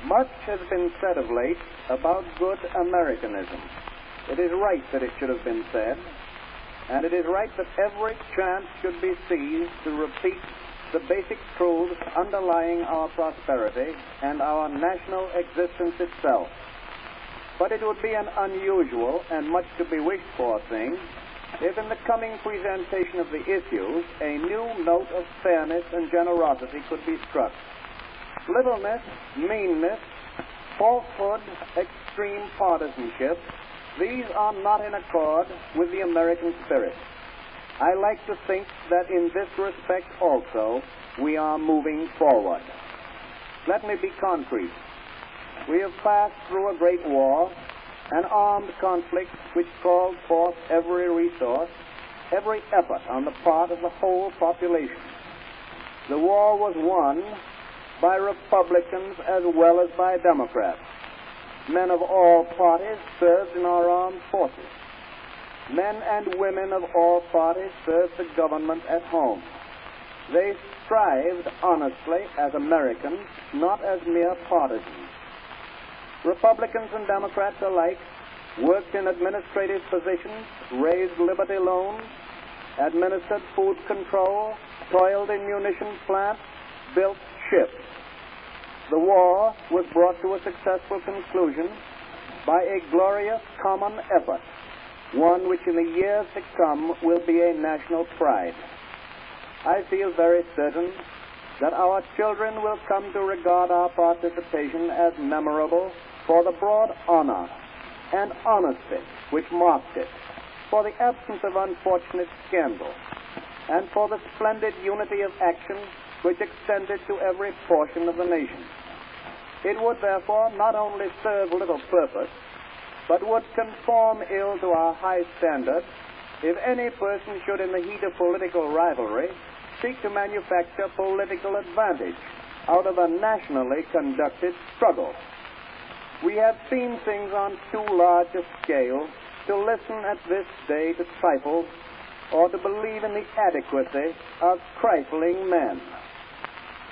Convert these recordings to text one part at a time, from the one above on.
Much has been said of late about good Americanism. It is right that it should have been said, and it is right that every chance should be seized to repeat the basic truths underlying our prosperity and our national existence itself. But it would be an unusual and much to be wished for thing if in the coming presentation of the issues a new note of fairness and generosity could be struck. Littleness, meanness, falsehood, extreme partisanship, these are not in accord with the American spirit. I like to think that in this respect also we are moving forward. Let me be concrete. We have passed through a great war, an armed conflict which called forth every resource, every effort on the part of the whole population. The war was won by Republicans as well as by Democrats. Men of all parties served in our armed forces. Men and women of all parties served the government at home. They strived honestly as Americans, not as mere partisans. Republicans and Democrats alike worked in administrative positions, raised liberty loans, administered food control, toiled in munition plants, built ships. The war was brought to a successful conclusion by a glorious common effort, one which in the years to come will be a national pride. I feel very certain that our children will come to regard our participation as memorable for the broad honor and honesty which marked it, for the absence of unfortunate scandal, and for the splendid unity of action which extended to every portion of the nation. It would therefore not only serve little purpose, but would conform ill to our high standards if any person should in the heat of political rivalry seek to manufacture political advantage out of a nationally conducted struggle. We have seen things on too large a scale to listen at this day to trifles or to believe in the adequacy of trifling men.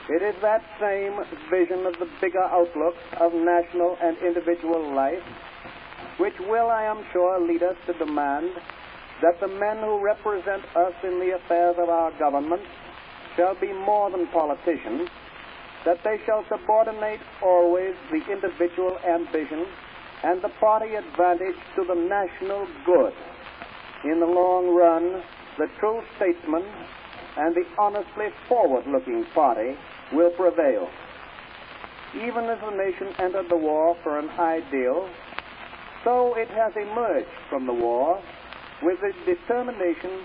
It is that same vision of the bigger outlook of national and individual life which will, I am sure, lead us to demand that the men who represent us in the affairs of our government shall be more than politicians, that they shall subordinate always the individual ambition and the party advantage to the national good. In the long run, the true statesman and the honestly forward-looking party will prevail. Even as the nation entered the war for an ideal, so it has emerged from the war with the determination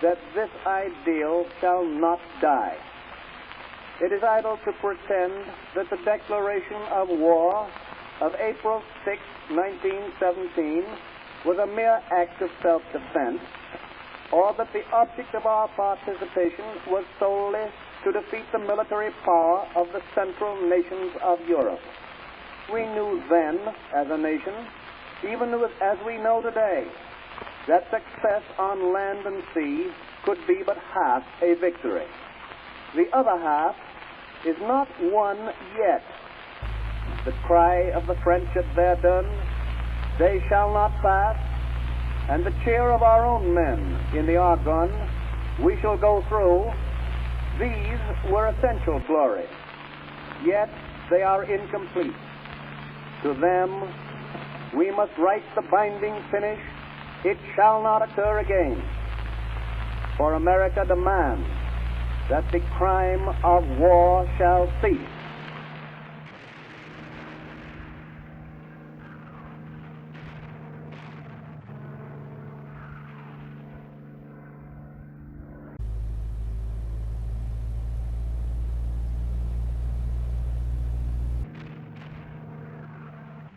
that this ideal shall not die. It is idle to pretend that the declaration of war of April 6, 1917 was a mere act of self-defense, or that the object of our participation was solely to defeat the military power of the central nations of Europe. We knew then, as a nation, even as we know today, that success on land and sea could be but half a victory. The other half is not won yet. The cry of the French at Verdun, "They shall not pass," and the cheer of our own men in the Argonne, "We shall go through," these were essential glories. Yet they are incomplete. To them, we must write the binding finish, "It shall not occur again." For America demands that the crime of war shall cease.